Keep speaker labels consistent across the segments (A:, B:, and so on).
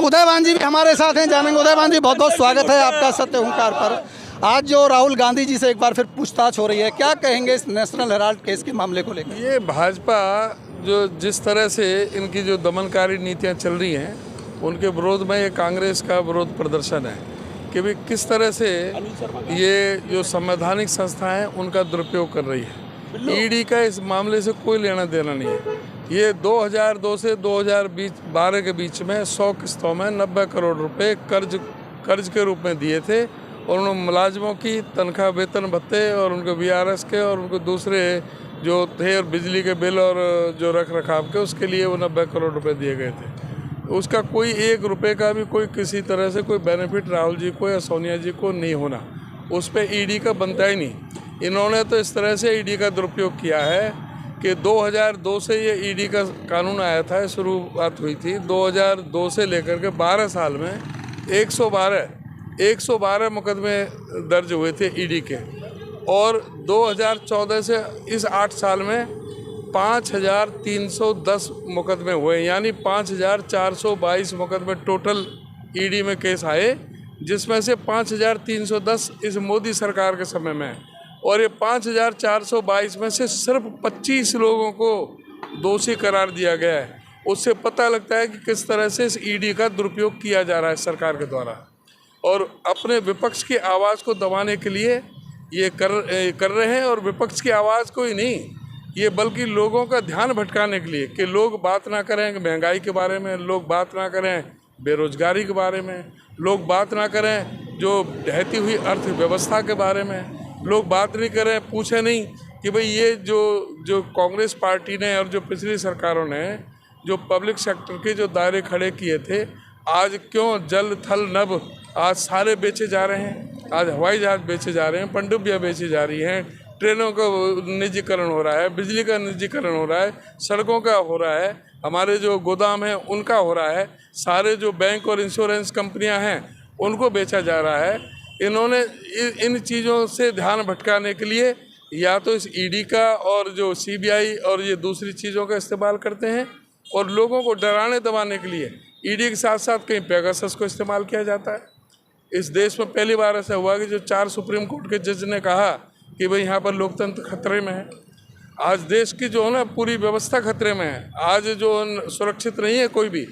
A: उदयवान जी भी हमारे साथ हैं, जानेंगे। उदयवान जी, बहुत बहुत स्वागत है आपका सत्य हुंकार पर। आज जो राहुल गांधी जी से एक बार फिर पूछताछ हो रही है, क्या कहेंगे इस नेशनल हेराल्ड केस के मामले को लेकर?
B: ये भाजपा जो जिस तरह से इनकी जो दमनकारी नीतियां चल रही हैं, उनके विरोध में ये कांग्रेस का विरोध प्रदर्शन है कि भी किस तरह से ये जो संवैधानिक संस्थाएं हैं उनका दुरुपयोग कर रही है। ईडी का इस मामले से कोई लेना देना नहीं है। ये 2002 से 2012 के बीच में 100 किस्तों में 90 करोड़ रुपए कर्ज के रूप में दिए थे और उन मुलाजिमों की तनख्वाह, वेतन भत्ते और उनके वीआरएस के और उनको दूसरे जो थे और बिजली के बिल और जो रख रखाव के, उसके लिए वो 90 करोड़ रुपए दिए गए थे। उसका कोई 1 रुपये का भी कोई किसी तरह से कोई बेनिफिट राहुल जी को या सोनिया जी को नहीं होना, उस पर ईडी का बनता ही नहीं। इन्होंने तो इस तरह से ईडी का दुरुपयोग किया है कि 2002 से ये ईडी का कानून आया था, शुरुआत हुई थी 2002 से लेकर के 12 साल में 112 मुकदमे दर्ज हुए थे ईडी के, और 2014 से इस 8 साल में 5310 मुकदमे हुए, यानी 5422 मुकदमे टोटल ईडी में केस आए, जिसमें से 5310 इस मोदी सरकार के समय में, और ये 5422 में से सिर्फ 25 लोगों को दोषी करार दिया गया है। उससे पता लगता है कि किस तरह से इस ईडी का दुरुपयोग किया जा रहा है सरकार के द्वारा, और अपने विपक्ष की आवाज़ को दबाने के लिए ये कर रहे हैं। और विपक्ष की आवाज़ को ही नहीं, ये बल्कि लोगों का ध्यान भटकाने के लिए कि लोग बात ना करें महंगाई के बारे में, लोग बात ना करें बेरोजगारी के बारे में, लोग बात ना करें जो ढहती हुई अर्थव्यवस्था के बारे में, लोग बात नहीं करें, पूछे नहीं कि भाई ये जो कांग्रेस पार्टी ने और जो पिछली सरकारों ने जो पब्लिक सेक्टर के जो दायरे खड़े किए थे, आज क्यों जल थल नभ आज सारे बेचे जा रहे हैं। आज हवाई जहाज बेचे जा रहे हैं, पनडुब्बियाँ बेची जा रही हैं, ट्रेनों का निजीकरण हो रहा है, बिजली का निजीकरण हो रहा है, सड़कों का हो रहा है, हमारे जो गोदाम हैं उनका हो रहा है, सारे जो बैंक और इंश्योरेंस कंपनियां हैं उनको बेचा जा रहा है। इन्होंने इन चीज़ों से ध्यान भटकाने के लिए या तो इस ईडी का और जो सीबीआई और ये दूसरी चीज़ों का इस्तेमाल करते हैं, और लोगों को डराने दबाने के लिए ईडी के साथ साथ कहीं पेगासस को इस्तेमाल किया जाता है। इस देश में पहली बार ऐसा हुआ कि जो 4 सुप्रीम कोर्ट के जज ने कहा कि भाई यहाँ पर लोकतंत्र खतरे में है। आज देश की जो है ना पूरी व्यवस्था खतरे में है। आज जो सुरक्षित नहीं है कोई भी,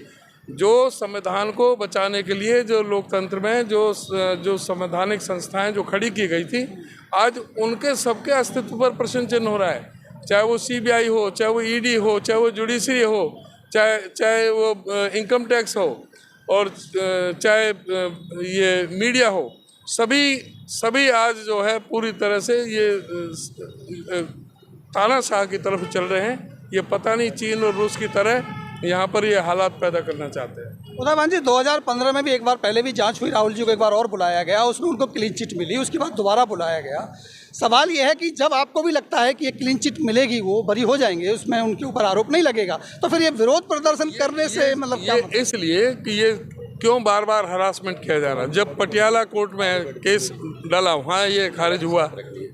B: जो संविधान को बचाने के लिए जो लोकतंत्र में जो संवैधानिक संस्थाएं जो खड़ी की गई थी, आज उनके सबके अस्तित्व पर प्रश्न चिन्ह हो रहा है। चाहे वो सीबीआई हो, चाहे वो ईडी हो, चाहे वो जुडिशरी हो, चाहे वो इनकम टैक्स हो, और चाहे ये मीडिया हो, सभी आज जो है पूरी तरह से ये तानाशाह की तरफ चल रहे हैं। ये पता नहीं चीन और रूस की तरह यहाँ पर ये हालात पैदा करना चाहते हैं।
A: उदयवान जी, 2015 में भी एक बार पहले भी जांच हुई, राहुल जी को एक बार और बुलाया गया, उसमें उनको क्लीन चिट मिली, उसके बाद दोबारा बुलाया गया। सवाल ये है कि जब आपको भी लगता है कि ये क्लीन चिट मिलेगी, वो बरी हो जाएंगे, उसमें उनके ऊपर आरोप नहीं लगेगा, तो फिर ये विरोध प्रदर्शन करने से मतलब क्या?
B: इसलिए कि ये क्यों बार बार हरासमेंट किया जा रहा है। जब पटियाला कोर्ट में केस डाला वहाँ ये खारिज हुआ,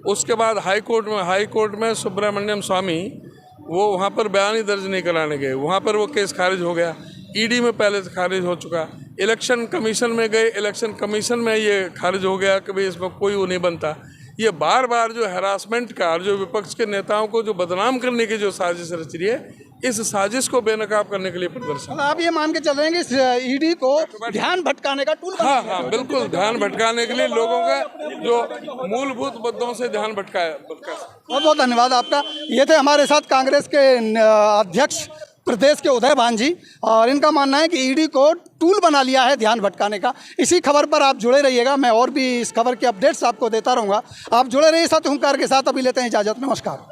B: उसके बाद हाई कोर्ट में सुब्रमण्यम स्वामी वो वहाँ पर बयान ही दर्ज नहीं कराने गए, वहाँ पर वो केस खारिज हो गया। ईडी में पहले से खारिज हो चुका, इलेक्शन कमीशन में गए, इलेक्शन कमीशन में ये खारिज हो गया कि भाई इसमें कोई वो नहीं बनता। ये बार बार जो हैरासमेंट का और जो विपक्ष के नेताओं को जो बदनाम करने की जो साजिश रच रही है, इस साजिश को बेनकाब करने के लिए प्रदर्शन।
A: आप ये मान के चल रहे हैं कि ईडी को ध्यान भटकाने का टूल?
B: हाँ, बिल्कुल ध्यान भटकाने के लिए लोगों का जो मूलभूत मुद्दों से ध्यान भटकाया।
A: बहुत बहुत धन्यवाद आपका। ये थे हमारे साथ कांग्रेस के अध्यक्ष प्रदेश के उदयवान जी, और इनका मानना है कि ईडी को टूल बना लिया है ध्यान भटकाने का। इसी खबर पर आप जुड़े रहिएगा, मैं और भी इस खबर के अपडेट्स आपको देता रहूँगा। आप जुड़े रहिए सत्य हुंकार के साथ। अभी लेते हैं इजाज़त, नमस्कार।